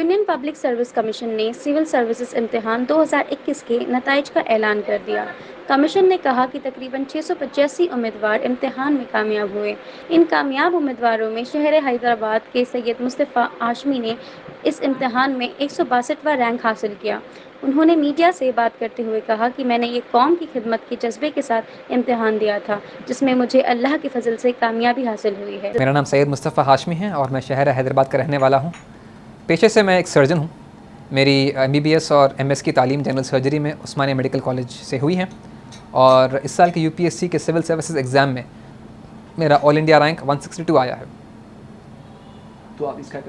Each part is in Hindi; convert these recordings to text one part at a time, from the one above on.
यूनियन पब्लिक सर्विस कमीशन ने सिविल सर्विसेज इम्तिहान 2021 के नताइज का ऐलान कर दिया। कमीशन ने कहा कि तकरीबन 685 उम्मीदवार इम्तिहान में कामयाब हुए। इन कामयाब उम्मीदवारों में शहर हैदराबाद के सैयद मुस्तफ़ा हाशमी ने इस इम्तिहान में 162वां रैंक हासिल किया। उन्होंने मीडिया से बात करते हुए कहा कि मैंने ये कौम की खिदमत के जज्बे के साथ इम्तिहान दिया था, जिसमें मुझे अल्लाह के फजल से कामयाबी हासिल हुई है। मेरा नाम सैयद मुस्तफ़ा हाशमी है और मैं शहर हैदराबाद का रहने वाला हूँ। पेशे से मैं एक सर्जन हूँ। मेरी MBBS और MS की तालीम जनरल सर्जरी में उस्मानिया मेडिकल कॉलेज से हुई है और इस साल के UPSC के सिविल सर्विसेज एग्ज़ाम में मेरा ऑल इंडिया रैंक 162 आया है। तो आप इसका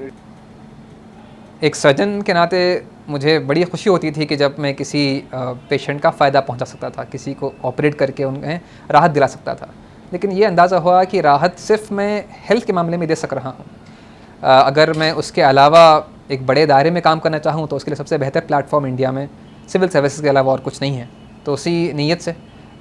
एक सर्जन के नाते मुझे बड़ी खुशी होती थी कि जब मैं किसी पेशेंट का फ़ायदा पहुंचा सकता था, किसी को ऑपरेट करके उन्हें राहत दिला सकता था। लेकिन ये अंदाज़ा हुआ कि राहत सिर्फ मैं हेल्थ के मामले में दे सक रहा हूँ। अगर मैं उसके अलावा एक बड़े दायरे में काम करना चाहूँ तो उसके लिए सबसे बेहतर प्लेटफॉर्म इंडिया में सिविल सर्विसेज के अलावा और कुछ नहीं है। तो उसी नीयत से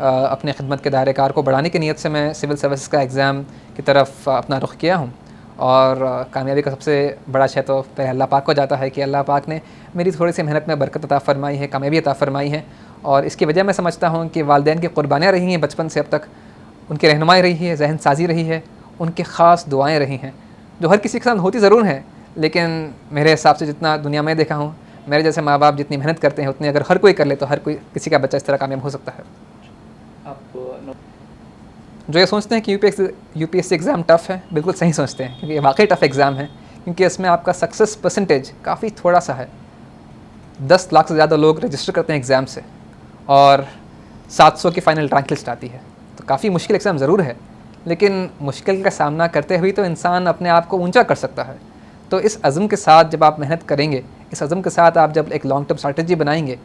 अपने खिदमत के दायरे कार को बढ़ाने की नीयत से मैं सिविल सर्विसेज का एग्ज़ाम की तरफ अपना रुख किया हूँ। और कामयाबी का सबसे बड़ा शय तो पहले अल्लाह पाक को जाता है कि अल्लाह पाक ने मेरी थोड़ी सी मेहनत में बरकत अता फ़रमाई है, कामयाबी अता फ़रमाई है। और इसकी वजह मैं समझता हूँ कि वालिदैन की कुर्बानियाँ रही हैं बचपन से अब तक, उनकी रहनुमाई रही है, जहन साजी रही है, उनकी ख़ास दुआएँ रही हैं जो हर किसी के साथ होती ज़रूर हैं, लेकिन मेरे हिसाब से जितना दुनिया में देखा हूँ, मेरे जैसे माँ बाप जितनी मेहनत करते हैं उतनी अगर हर कोई कर ले तो हर कोई किसी का बच्चा इस तरह कामयाब हो सकता है। जो ये सोचते हैं कि UPSC एग्ज़ाम टफ़ है, बिल्कुल सही सोचते हैं, क्योंकि ये वाकई टफ़ एग्ज़ाम है, क्योंकि इसमें आपका सक्सेस परसेंटेज काफ़ी थोड़ा सा है। 10 लाख से ज़्यादा लोग रजिस्टर करते हैं एग्ज़ाम से और 700 की फ़ाइनल रैंक लिस्ट आती है। तो काफ़ी मुश्किल एग्ज़ाम ज़रूर है, लेकिन मुश्किल का सामना करते हुए तो इंसान अपने आप को ऊंचा कर सकता है। तो इस अज़्म के साथ जब आप मेहनत करेंगे, इस अज़्म के साथ आप जब एक लॉन्ग टर्म स्ट्रैटेजी बनाएंगे,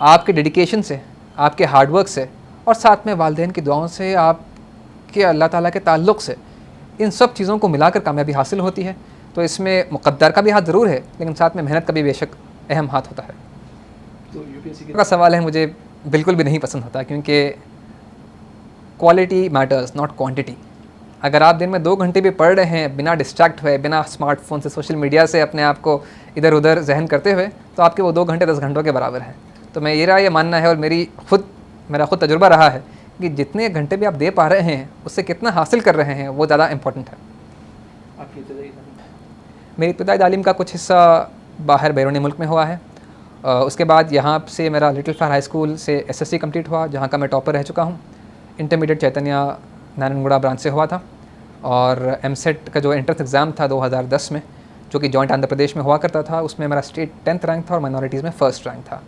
आपके डेडिकेशन से, आपके हार्डवर्क से और साथ में वालिदैन की दुआओं से, आपके अल्लाह ताला के ताल्लुक़ से, इन सब चीज़ों को मिलाकर कामयाबी हासिल होती है। तो इसमें मुक़द्दर का भी हाथ ज़रूर है, लेकिन साथ में मेहनत का भी बेशक अहम हाथ होता है। तो UPSC का सवाल है, मुझे बिल्कुल भी नहीं पसंद होता, क्योंकि क्वालिटी मैटर्स नॉट क्वांटिटी। अगर आप दिन में 2 घंटे भी पढ़ रहे हैं बिना डिस्ट्रैक्ट हुए, बिना स्मार्टफोन से, सोशल मीडिया से अपने आप को इधर उधर जहन करते हुए, तो आपके वो 2 घंटे 10 घंटों के बराबर है। तो मैं ये मानना है और मेरा खुद तजुर्बा रहा है कि जितने घंटे भी आप दे पा रहे हैं उससे कितना हासिल कर रहे हैं वो ज़्यादा इम्पोर्टेंट है। आपकी इब्तदाई मेरी इब्तदाई तालीम का कुछ हिस्सा बाहर बैरून मुल्क में हुआ है। उसके बाद यहाँ से मेरा लिटिल फ्लावर हाई स्कूल से SSC कंप्लीट हुआ, जहाँ का मैं टॉपर रह चुका हूँ। इंटरमीडिएट चैतन्या नारायणगुड़ा ब्रांच से हुआ था और MSET का जो एंट्रेंस एग्ज़ाम था 2010 में, जो कि जॉइंट आंध्र प्रदेश में हुआ करता था, उसमें मेरा स्टेट 10th रैंक था और माइनॉरिटीज़ में फर्स्ट रैंक था।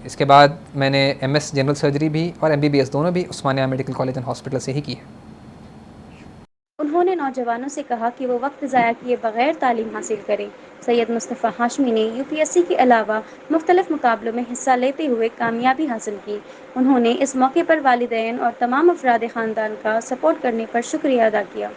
इसके बाद मैंने MS जनरल सर्जरी भी और MBBS दोनों भी उस्मानिया मेडिकल कॉलेज एंड हॉस्पिटल से ही की है। उन्होंने नौजवानों से कहा कि वो वक्त ज़ाया किए बगैर तालीम हासिल करें। सैयद मुस्तफ़ा हाशमी ने UPSC के अलावा मुख्तलिफ मुकाबलों में हिस्सा लेते हुए कामयाबी हासिल की। उन्होंने इस मौके पर वालिदैन और तमाम अफराद ख़ानदान का सपोर्ट करने पर शुक्रिया अदा किया।